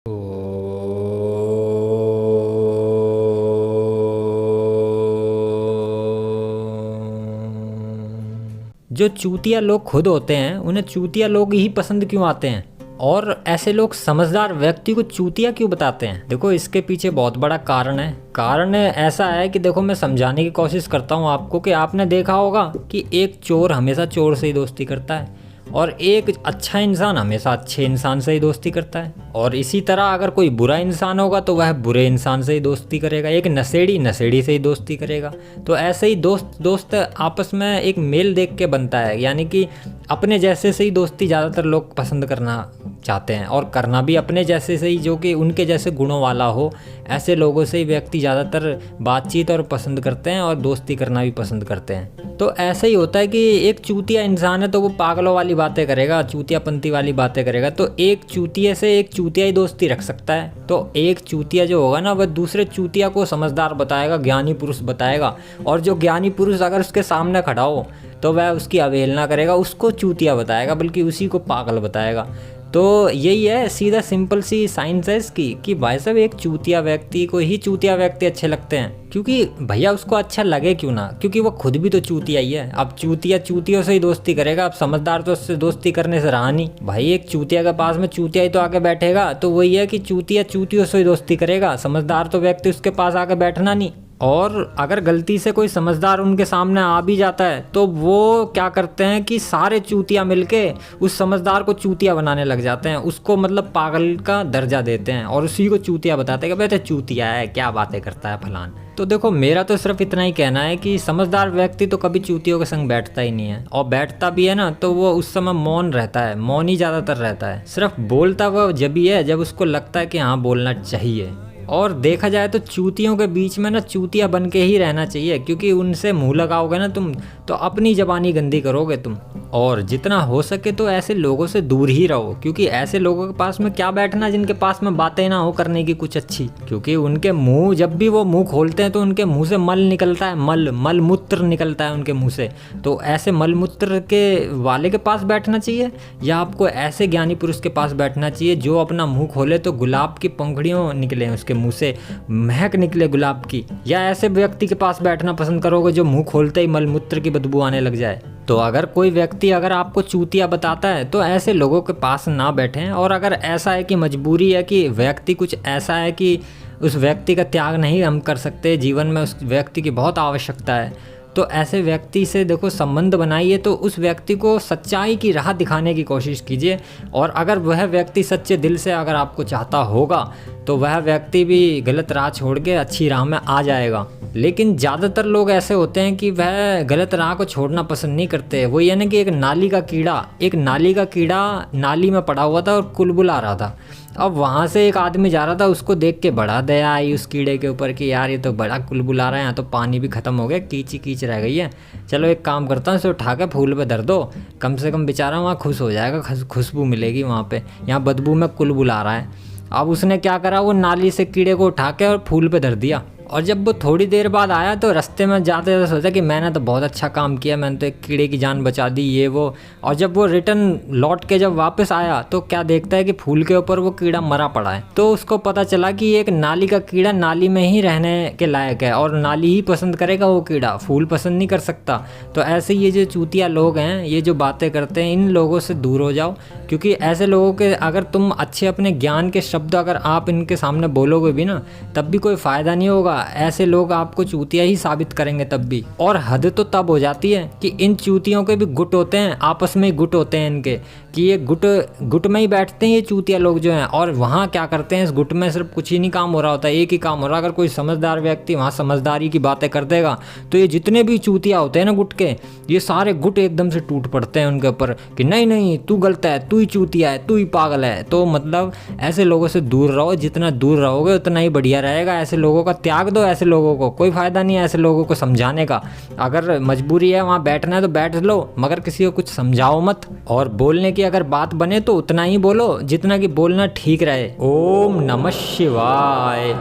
जो चूतिया लोग खुद होते हैं उन्हें चूतिया लोग ही पसंद क्यों आते हैं, और ऐसे लोग समझदार व्यक्ति को चूतिया क्यों बताते हैं? देखो, इसके पीछे बहुत बड़ा कारण है। कारण ऐसा है कि देखो, मैं समझाने की कोशिश करता हूँ आपको कि आपने देखा होगा कि एक चोर हमेशा चोर से ही दोस्ती करता है और एक अच्छा इंसान हमेशा अच्छे इंसान से ही दोस्ती करता है। और इसी तरह अगर कोई बुरा इंसान होगा तो वह बुरे इंसान से ही दोस्ती करेगा, एक नशेड़ी नशेड़ी से ही दोस्ती करेगा। तो ऐसे ही दोस्त आपस में एक मेल देख के बनता है, यानी कि अपने जैसे से ही दोस्ती ज़्यादातर लोग पसंद करना चाहते हैं और करना भी अपने जैसे से ही, जो कि उनके जैसे गुणों वाला हो। ऐसे लोगों से ही व्यक्ति ज़्यादातर बातचीत और पसंद करते हैं और दोस्ती करना भी पसंद करते हैं। तो ऐसा ही होता है कि एक चूतिया इंसान है तो वो पागलों वाली बातें करेगा, चूतियापंती वाली बातें करेगा। तो एक चूतिया से एक चूतिया ही दोस्ती रख सकता है। तो एक चूतिया जो होगा ना, वह दूसरे चूतिया को समझदार बताएगा, ज्ञानी पुरुष बताएगा। और जो ज्ञानी पुरुष अगर उसके सामने खड़ा हो तो वह उसकी अवहेलना करेगा, उसको चूतिया बताएगा, बल्कि उसी को पागल बताएगा। तो यही है, सीधा सिंपल सी साइंस है इसकी कि भाई साहब, एक चूतिया व्यक्ति को ही चूतिया व्यक्ति अच्छे लगते हैं। क्योंकि भैया उसको अच्छा लगे क्यों ना, क्योंकि वो खुद भी तो चूतिया ही है। अब चूतिया चूतियों से ही दोस्ती करेगा, अब समझदार तो उससे दोस्ती करने से रहा नहीं। भाई, एक चूतिया के पास में चूतिया ही तो आके बैठेगा। तो वही है कि चूतिया चूतियों से ही दोस्ती करेगा, समझदार तो व्यक्ति उसके पास आके बैठना नहीं। और अगर गलती से कोई समझदार उनके सामने आ भी जाता है तो वो क्या करते हैं कि सारे चूतिया मिलके उस समझदार को चूतिया बनाने लग जाते हैं, उसको मतलब पागल का दर्जा देते हैं और उसी को चूतिया बताते हैं कि बेटा चूतिया है, क्या बातें करता है फलान। तो देखो, मेरा तो सिर्फ इतना ही कहना है कि समझदार व्यक्ति तो कभी चूतियों के संग बैठता ही नहीं है, और बैठता भी है ना तो वो उस समय मौन रहता है, मौन ही ज़्यादातर रहता है। सिर्फ बोलता वो जब ही है जब उसको लगता है कि हाँ बोलना चाहिए। और देखा जाए तो चूतियों के बीच में ना चूतिया बन के ही रहना चाहिए, क्योंकि उनसे मुंह लगाओगे ना तुम तो अपनी जबानी गंदी करोगे तुम। और जितना हो सके तो ऐसे लोगों से दूर ही रहो, क्योंकि ऐसे लोगों के पास में क्या बैठना जिनके पास में बातें ना हो करने की कुछ अच्छी। क्योंकि उनके मुंह, जब भी वो मुंह खोलते हैं तो उनके मुंह से मल निकलता है, मल मूत्र निकलता है उनके मुंह से। तो ऐसे मल मूत्र के वाले के पास बैठना चाहिए, या आपको ऐसे ज्ञानी पुरुष के पास बैठना चाहिए जो अपना मुंह खोले तो गुलाब की पंखुड़ियों निकले उसके मुंह से, महक निकले गुलाब की। या ऐसे व्यक्ति के पास बैठना पसंद करोगे जो मुंह खोलते ही मलमूत्र की बदबू आने लग जाए? तो अगर कोई व्यक्ति अगर आपको चूतिया बताता है तो ऐसे लोगों के पास ना बैठें। और अगर ऐसा है कि मजबूरी है कि व्यक्ति कुछ ऐसा है कि उस व्यक्ति का त्याग नहीं हम कर सकते, जीवन में उस व्यक्ति की बहुत आवश्यकता है, तो ऐसे व्यक्ति से देखो संबंध बनाइए, तो उस व्यक्ति को सच्चाई की राह दिखाने की कोशिश कीजिए। और अगर वह व्यक्ति सच्चे दिल से अगर आपको चाहता होगा तो वह व्यक्ति भी गलत राह छोड़ के अच्छी राह में आ जाएगा। लेकिन ज़्यादातर लोग ऐसे होते हैं कि वह गलत राह को छोड़ना पसंद नहीं करते। वो यानी कि एक नाली का कीड़ा नाली में पड़ा हुआ था और कुलबुला रहा था। अब वहाँ से एक आदमी जा रहा था, उसको देख के बड़ा दया आई उस कीड़े के ऊपर कि यार ये तो बड़ा कुलबुला रहा है, यहाँ तो पानी भी ख़त्म हो गया, कीच ही कीच रह गई है। चलो एक काम करता हूँ, इसे उठा के फूल पे धर दो, कम से कम बेचारा वहाँ खुश हो जाएगा, खुशबू मिलेगी वहाँ पे, यहाँ बदबू में कुलबुला रहा है। अब उसने क्या करा, वो नाली से कीड़े को उठा के और फूल पे धर दिया। और जब वो थोड़ी देर बाद आया तो रास्ते में जाते जाते सोचा कि मैंने तो बहुत अच्छा काम किया, मैंने तो एक कीड़े की जान बचा दी, ये वो। और जब वो रिटर्न लौट के जब वापस आया तो क्या देखता है कि फूल के ऊपर वो कीड़ा मरा पड़ा है। तो उसको पता चला कि एक नाली का कीड़ा नाली में ही रहने के लायक है और नाली ही पसंद करेगा वो कीड़ा, फूल पसंद नहीं कर सकता। तो ऐसे ये जो चूतिया लोग हैं, ये जो बातें करते हैं, इन लोगों से दूर हो जाओ। क्योंकि ऐसे लोगों के अगर तुम अच्छे अपने ज्ञान के शब्द अगर आप इनके सामने बोलोगे भी ना, तब भी कोई फ़ायदा नहीं होगा। ऐसे लोग आपको चूतिया ही साबित करेंगे तब भी। और हद तो तब हो जाती है कि इन चूतियों के भी गुट होते हैं, आपस में गुट होते हैं इनके, कि ये गुट में ही बैठते हैं ये चूतिया लोग जो हैं। और वहाँ क्या करते हैं, इस गुट में सिर्फ कुछ ही नहीं काम हो रहा होता है, एक ही काम हो रहा है। अगर कोई समझदार व्यक्ति वहाँ समझदारी की बातें कर देगा तो ये जितने भी चूतिया होते हैं ना गुट के, ये सारे गुट एकदम से टूट पड़ते हैं उनके ऊपर कि नहीं तू गलत है, तू ही चूतिया है, तू ही पागल है। तो मतलब ऐसे लोगों से दूर रहो, जितना दूर रहोगे उतना ही बढ़िया रहेगा। ऐसे लोगों का त्याग दो, ऐसे लोगों को कोई फ़ायदा नहीं है ऐसे लोगों को समझाने का। अगर मजबूरी है वहाँ बैठना है तो बैठ लो, मगर किसी को कुछ समझाओ मत। और बोलने की अगर बात बने तो उतना ही बोलो जितना कि बोलना ठीक रहे। ओम नमः शिवाय।